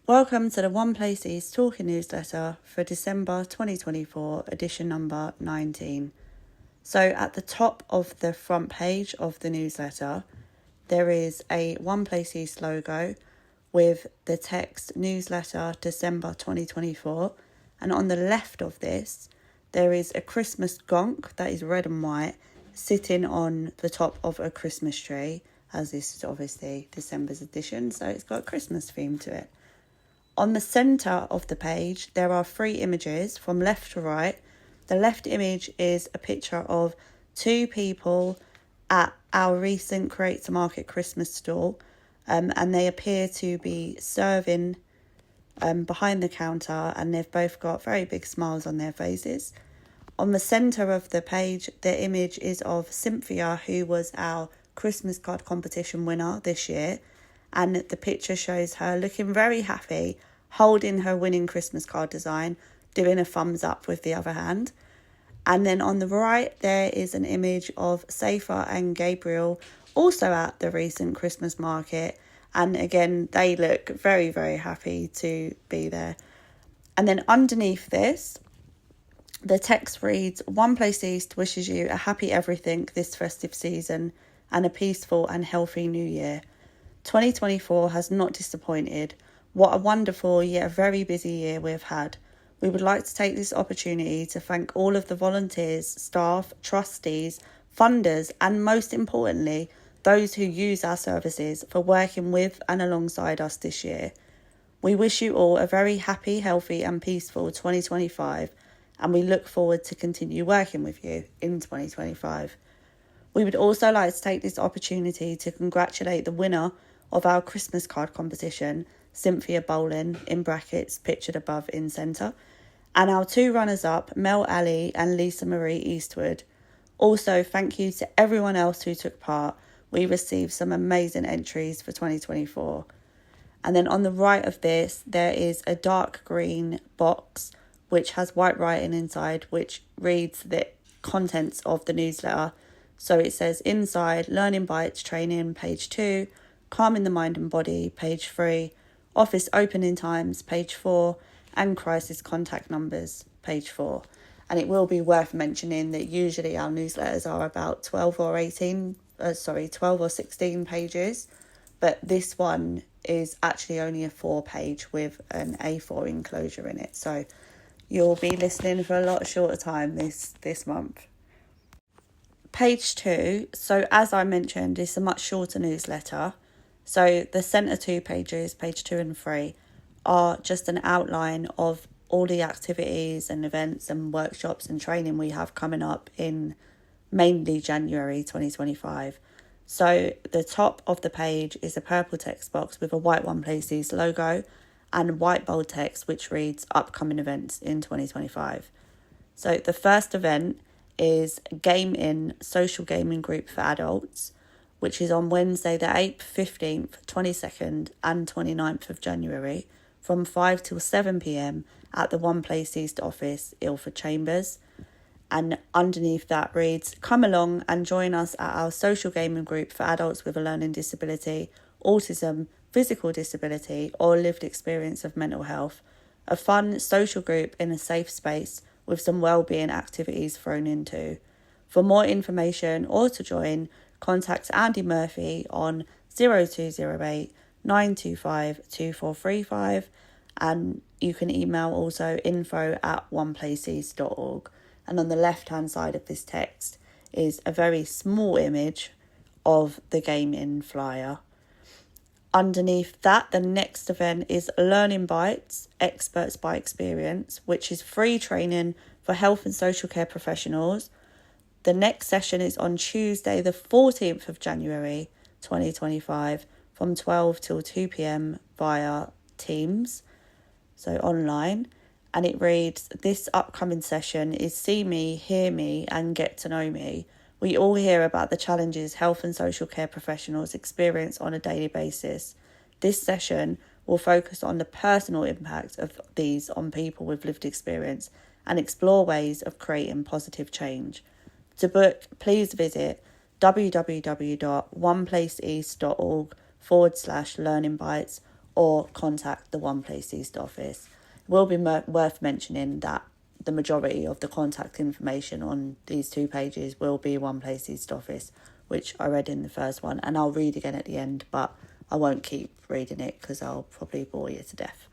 Welcome to the One Place East Talking Newsletter for December 2024, edition number 19. So at the top of the front page of the newsletter, there is a One Place East logo with the text Newsletter December 2024. And on the left of this, there is a Christmas gonk that is red and white sitting on the top of a Christmas tree, as this is obviously December's edition, so it's got a Christmas theme to it. On the centre of the page, there are three images from left to right. The left image is a picture of two people at our recent Create to Market Christmas stall, and they appear to be serving behind the counter, and they've both got very big smiles on their faces. On the centre of the page, the image is of Cynthia, who was our Christmas card competition winner this year, and the picture shows her looking very happy, holding her winning Christmas card design, doing a thumbs up with the other hand. And then on the right, there is an image of Safa and Gabriel, also at the recent Christmas market. And again, they look very, very happy to be there. And then underneath this, the text reads, One Place East wishes you a happy everything this festive season and a peaceful and healthy new year. 2024 has not disappointed. What a wonderful yet a very busy year we've had. We would like to take this opportunity to thank all of the volunteers, staff, trustees, funders, and most importantly, those who use our services for working with and alongside us this year. We wish you all a very happy, healthy and peaceful 2025, and we look forward to continue working with you in 2025. We would also like to take this opportunity to congratulate the winner of our Christmas card competition, Cynthia Bolin, in brackets, pictured above in centre, and our two runners-up, Mel Ali and Lisa Marie Eastwood. Also, thank you to everyone else who took part. We received some amazing entries for 2024. And then on the right of this, there is a dark green box which has white writing inside, which reads the contents of the newsletter. So it says inside, Learning Bites Training, page 2, Calming the Mind and Body, page 3, Office Opening Times, page 4, and Crisis Contact Numbers, page 4. And it will be worth mentioning that usually our newsletters are about 12 or 16 pages, but this one is actually only a 4-page with an A4 enclosure in it. So you'll be listening for a lot shorter time this month. Page 2, so as I mentioned, it's a much shorter newsletter. So the centre 2 pages, page 2 and 3, are just an outline of all the activities and events and workshops and training we have coming up in mainly January 2025. So the top of the page is a purple text box with a white One Place East logo and white bold text which reads upcoming events in 2025. So the first event is Game In Social Gaming Group for Adults, which is on Wednesday the 8th, 15th, 22nd and 29th of January from 5 till 7 p.m. at the One Place East office, Ilford Chambers. And underneath that reads, Come along and join us at our social gaming group for adults with a learning disability, autism, physical disability or lived experience of mental health. A fun social group in a safe space with some wellbeing activities thrown into. For more information or to join, contact Andy Murphy on 0208 925 2435, and you can email also info@oneplaceeast.org. And on the left hand side of this text is a very small image of the Game In flyer. Underneath that, the next event is Learning Bites, Experts by Experience, which is free training for health and social care professionals. The next session is on Tuesday, the 14th of January, 2025, from 12 till 2 p.m. via Teams, so online. And it reads, this upcoming session is See Me, Hear Me and Get to Know Me. We all hear about the challenges health and social care professionals experience on a daily basis. This session will focus on the personal impact of these on people with lived experience and explore ways of creating positive change. To book, please visit www.oneplaceeast.org/learning bites or contact the One Place East office. It will be worth mentioning that the majority of the contact information on these 2 pages will be One Place East office, which I read in the first one, and I'll read again at the end, but I won't keep reading it because I'll probably bore you to death.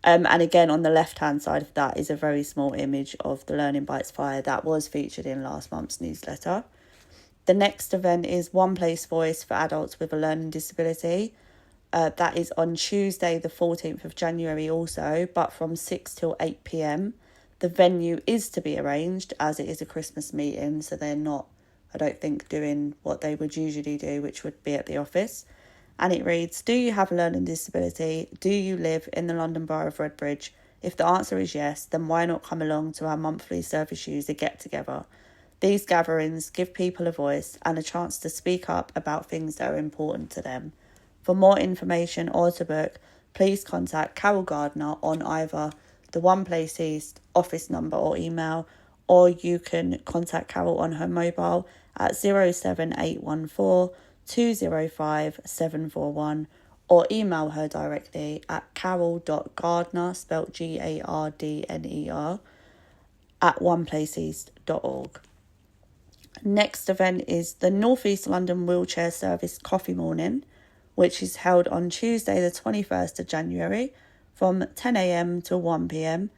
And again, on the left-hand side of that is a very small image of the Learning Bites flyer that was featured in last month's newsletter. The next event is One Place Voice for adults with a learning disability. That is on Tuesday, the 14th of January also, but from 6 till 8 p.m. The venue is to be arranged as it is a Christmas meeting, so they're not, I don't think, doing what they would usually do, which would be at the office. And it reads, do you have a learning disability? Do you live in the London Borough of Redbridge? If the answer is yes, then why not come along to our monthly service user get-together? These gatherings give people a voice and a chance to speak up about things that are important to them. For more information or to book, please contact Carol Gardner on either the One Place East office number or email, or you can contact Carol on her mobile at 07814 205 741, or email her directly at carol.gardner, spelt Gardner, at oneplaceeast.org. Next event is the North East London Wheelchair Service Coffee Morning, which is held on Tuesday the 21st of January from 10 a.m. to 1 p.m.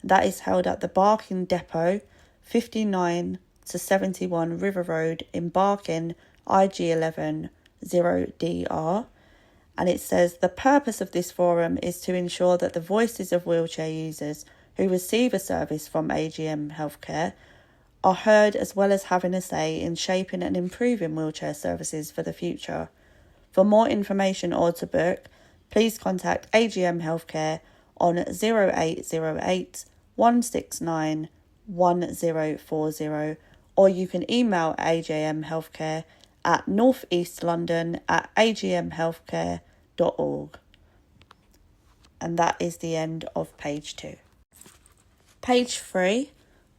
That is held at the Barking Depot, 59 to 71 River Road in Barking, IG11 0DR. And it says the purpose of this forum is to ensure that the voices of wheelchair users who receive a service from AGM Healthcare are heard, as well as having a say in shaping and improving wheelchair services for the future. For more information or to book, please contact AGM Healthcare on 0808 169 1040, or you can email AGM Healthcare at northeastlondon@agmhealthcare.org. And that is the end of page 2. Page 3.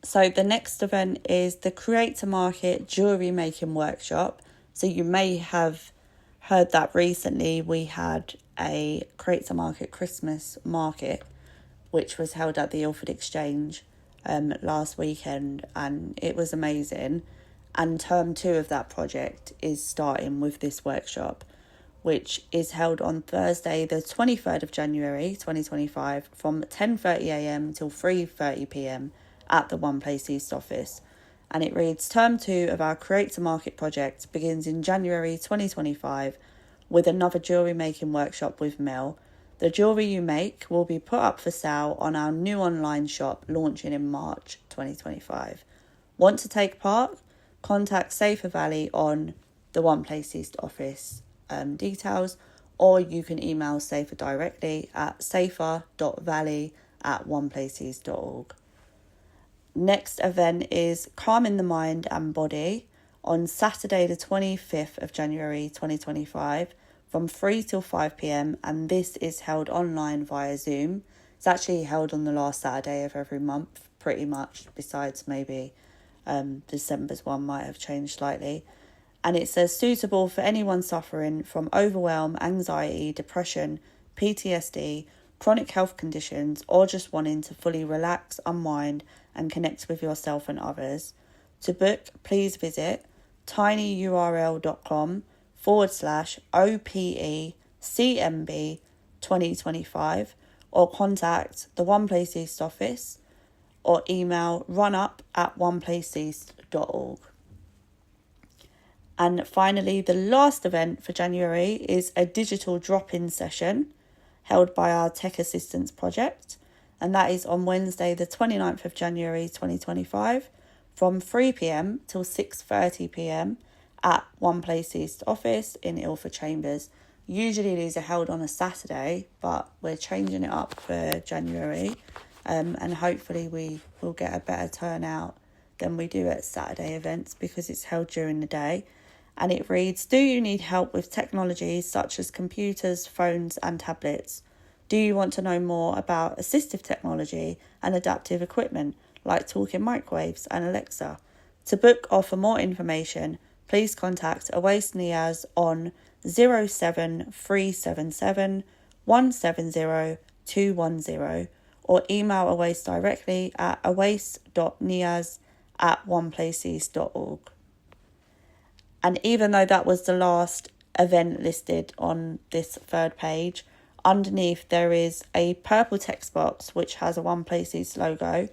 So the next event is the Create to Market Jewellery Making Workshop. So you may have heard that recently we had a Create to Market Christmas market, which was held at the Ilford Exchange last weekend, and it was amazing. And term 2 of that project is starting with this workshop, which is held on Thursday the 23rd of January 2025 from 10:30am till 3:30pm at the One Place East office. And it reads, term 2 of our Create to Market project begins in January 2025 with another jewellery making workshop with Mel. The jewellery you make will be put up for sale on our new online shop launching in March 2025. Want to take part? Contact Safer Valley on the One Place East office details, or you can email Safer directly at safer.valley@oneplaceeast.org. Next event is Calming the Mind and Body on Saturday the 25th of January 2025 from 3 till 5pm, and this is held online via Zoom. It's actually held on the last Saturday of every month, pretty much, besides maybe December's one might have changed slightly. And it says suitable for anyone suffering from overwhelm, anxiety, depression, PTSD, chronic health conditions, or just wanting to fully relax, unwind, and connect with yourself and others. To book, please visit tinyurl.com/OPECMB 2025, or contact the One Place East office, or email runup@oneplaceeast.org. And finally, the last event for January is a digital drop-in session held by our Tech Assistance project, and that is on Wednesday the 29th of January 2025 from 3pm till 6:30pm at One Place East office in Ilford Chambers. Usually these are held on a Saturday, but we're changing it up for January, and hopefully we will get a better turnout than we do at Saturday events because it's held during the day. And it reads, do you need help with technologies such as computers, phones and tablets? Do you want to know more about assistive technology and adaptive equipment like talking microwaves and Alexa? To book or for more information, please contact Awais Niaz on 07377 170 210 or email Awace directly at awace.niaz@oneplaceeast.org. And even though that was the last event listed on this third page, underneath there is a purple text box which has a One Place East logo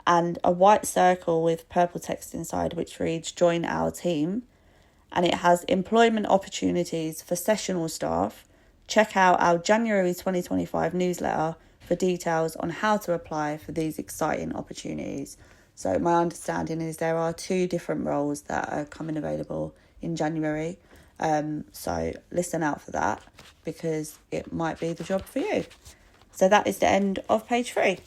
and a white circle with purple text inside which reads "Join our team." And it has employment opportunities for sessional staff. Check out our January 2025 newsletter for details on how to apply for these exciting opportunities. So my understanding is there are 2 different roles that are coming available in January. So listen out for that because it might be the job for you. So that is the end of page 3.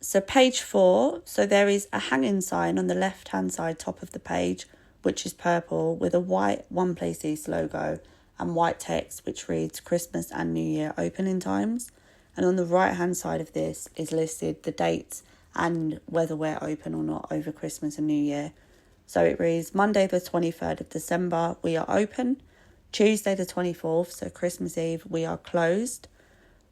So page 4, so there is a hanging sign on the left-hand side top of the page, which is purple with a white One Place East logo and white text which reads Christmas and New Year opening times. And on the right-hand side of this is listed the dates and whether we're open or not over Christmas and New Year. So it reads Monday the 23rd of December, we are open. Tuesday the 24th, so Christmas Eve, we are closed.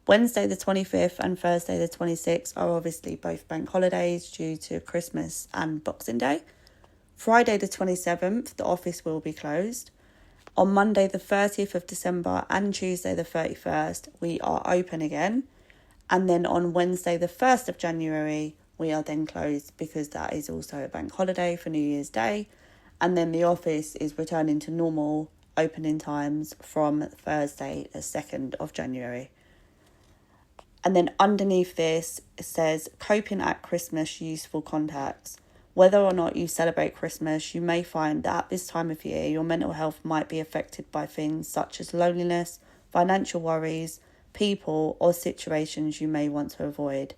Wednesday the 25th and Thursday the 26th are obviously both bank holidays due to Christmas and Boxing Day. Friday the 27th, the office will be closed. On Monday the 30th of December and Tuesday the 31st, we are open again. And then on Wednesday the 1st of January, we are then closed because that is also a bank holiday for New Year's Day. And then the office is returning to normal opening times from Thursday the 2nd of January. And then underneath this, it says coping at Christmas useful contacts. Whether or not you celebrate Christmas, you may find that at this time of year, your mental health might be affected by things such as loneliness, financial worries, people or situations you may want to avoid,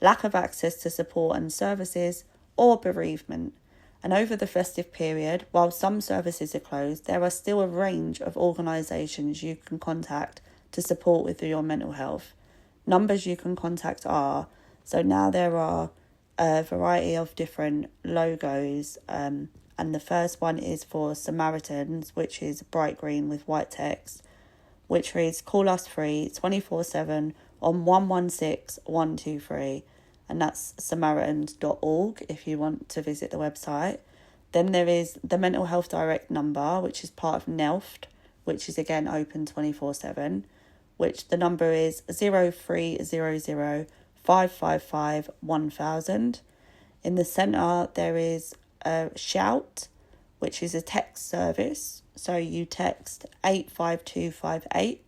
lack of access to support and services, or bereavement. And over the festive period, while some services are closed, there are still a range of organisations you can contact to support with your mental health. Numbers you can contact are, so now there are a variety of different logos, and the first one is for Samaritans, which is bright green with white text, which reads call us free 24/7 on 116 123, and that's samaritans.org if you want to visit the website. Then there is the mental health direct number, which is part of NELFT, which is again open 24/7, which the number is 0300 555 1000. In the centre there is a shout, which is a text service, so you text 85258.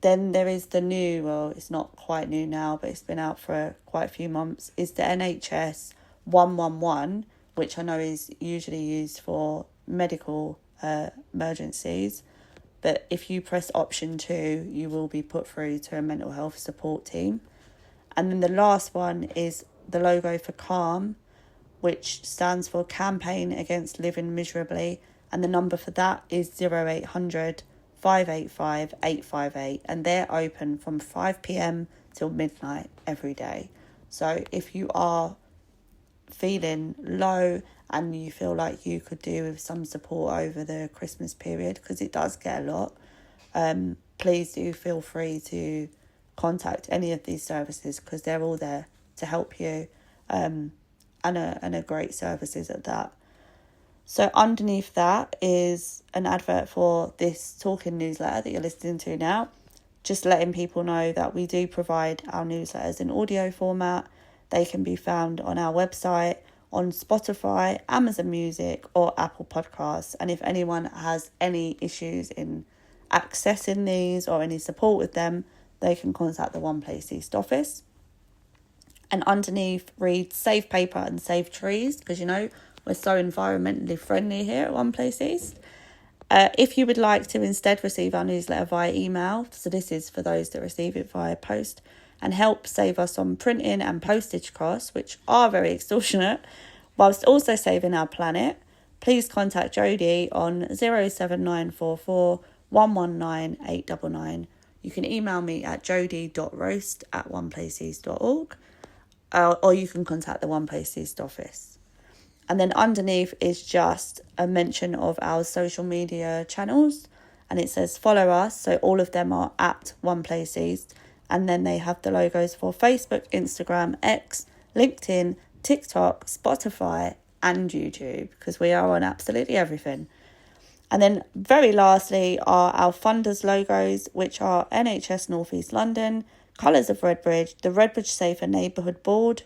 Then there is the new, well it's not quite new now but it's been out for quite a few months, is the NHS 111, which I know is usually used for medical emergencies. But if you press option 2, you will be put through to a mental health support team. And then the last one is the logo for CALM, which stands for Campaign Against Living Miserably. And the number for that is 0800 585 858. And they're open from 5 p.m. till midnight every day. So if you are feeling low and you feel like you could do with some support over the Christmas period, because it does get a lot, please do feel free to contact any of these services because they're all there to help you, and are great services at that. So underneath that is an advert for this talking newsletter that you're listening to now, just letting people know that we do provide our newsletters in audio format. They can be found on our website, on Spotify, Amazon Music or Apple Podcasts. And if anyone has any issues in accessing these or any support with them, they can contact the One Place East office. And underneath reads save paper and save trees, because we're so environmentally friendly here at One Place East. If you would like to instead receive our newsletter via email, so this is for those that receive it via post, and help save us on printing and postage costs, which are very extortionate, whilst also saving our planet, please contact Jodie on 07944 119 899. You can email me at jodie.roast@oneplaceeast.org, or you can contact the One Place East office. And then underneath is just a mention of our social media channels. And it says follow us. So all of them are at One Place East. And then they have the logos for Facebook, Instagram, X, LinkedIn, TikTok, Spotify and YouTube, because we are on absolutely everything. And then very lastly are our funders logos, which are NHS North East London, Colours of Redbridge, the Redbridge Safer Neighbourhood Board,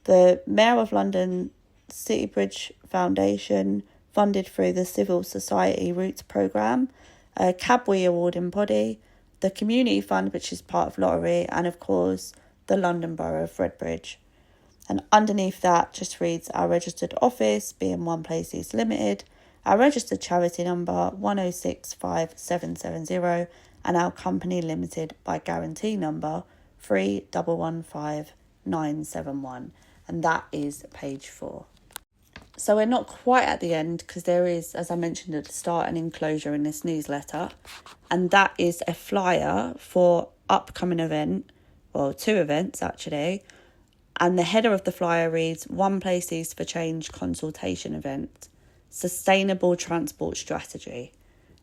the Mayor of London City Bridge Foundation, funded through the Civil Society Roots programme, a Cabwee awarding body, the Community Fund, which is part of Lottery, and of course the London Borough of Redbridge. And underneath that just reads our registered office, being One Place East Limited, our registered charity number 1065770, and our company limited by guarantee number 3115971. And that is page 4. So we're not quite at the end, because there is, as I mentioned at the start, an enclosure in this newsletter. And that is a flyer for upcoming event, well, 2 events actually. And the header of the flyer reads, One Place East for Change consultation event, sustainable transport strategy.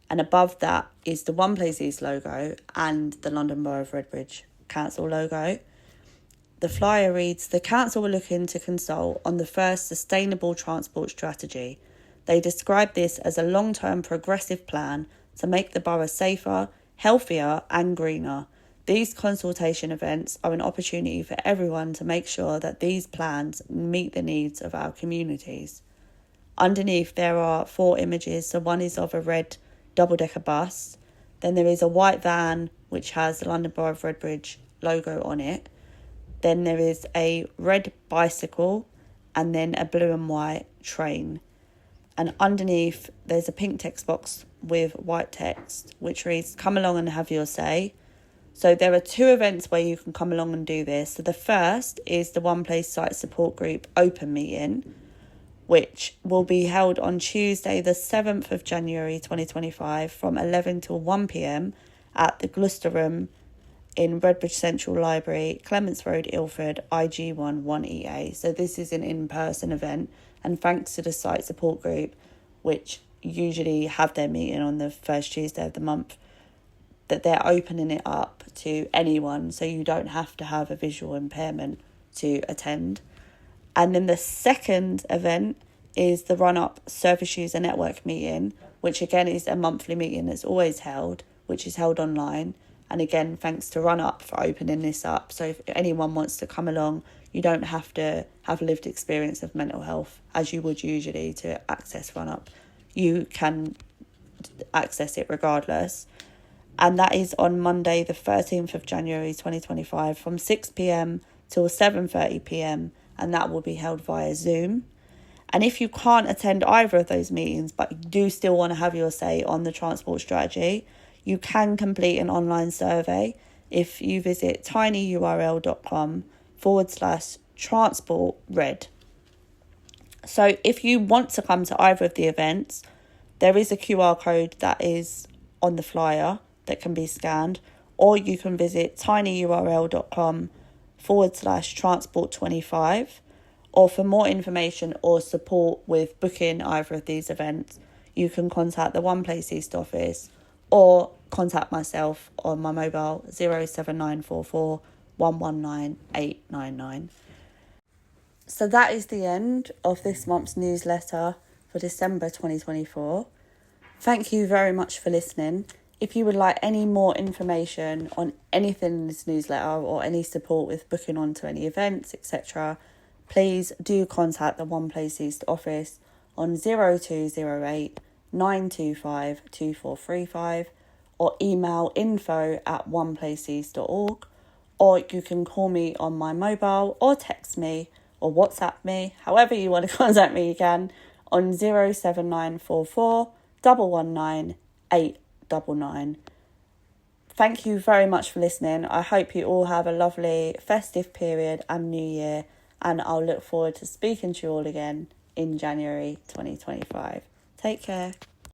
And above that is the One Place East logo and the London Borough of Redbridge Council logo. The flyer reads, the council were looking to consult on the first sustainable transport strategy. They describe this as a long-term progressive plan to make the borough safer, healthier and greener. These consultation events are an opportunity for everyone to make sure that these plans meet the needs of our communities. Underneath there are 4 images. So one is of a red double-decker bus. Then there is a white van which has the London Borough of Redbridge logo on it. Then there is a red bicycle and then a blue and white train. And underneath there's a pink text box with white text which reads, come along and have your say. So there are 2 events where you can come along and do this. So the first is the One Place Site Support Group open meeting, which will be held on Tuesday the 7th of January 2025 from 11 till 1 p.m. at the Gloucester Room in Redbridge Central Library, Clements Road, Ilford, IG1 1EA. So this is an in-person event, and thanks to the Site Support Group, which usually have their meeting on the first Tuesday of the month, that they're opening it up to anyone, so you don't have to have a visual impairment to attend. And then the second event is the run-up Surface User Network meeting, which again is a monthly meeting that's always held, which is held online. And again, thanks to Run-Up for opening this up. So if anyone wants to come along, you don't have to have lived experience of mental health as you would usually to access Run-Up. You can access it regardless. And that is on Monday, the 13th of January 2025 from 6 p.m. till 7:30 p.m. And that will be held via Zoom. And if you can't attend either of those meetings, but you do still want to have your say on the transport strategy, you can complete an online survey if you visit tinyurl.com/transportred. So if you want to come to either of the events, there is a QR code that is on the flyer that can be scanned, or you can visit tinyurl.com/transport25. Or for more information or support with booking either of these events, you can contact the One Place East office or contact myself on my mobile 07944 119 899. So that is the end of this month's newsletter for December 2024. Thank you very much for listening. If you would like any more information on anything in this newsletter or any support with booking onto any events, etc., please do contact the One Place East office on 0208 925 2435 or email info@oneplaceeast.org, or you can call me on my mobile or text me or WhatsApp me, however you want to contact me, you can, on 07944 119 899. Thank you very much for listening. I hope you all have a lovely festive period and New Year, and I'll look forward to speaking to you all again in January 2025. Take care.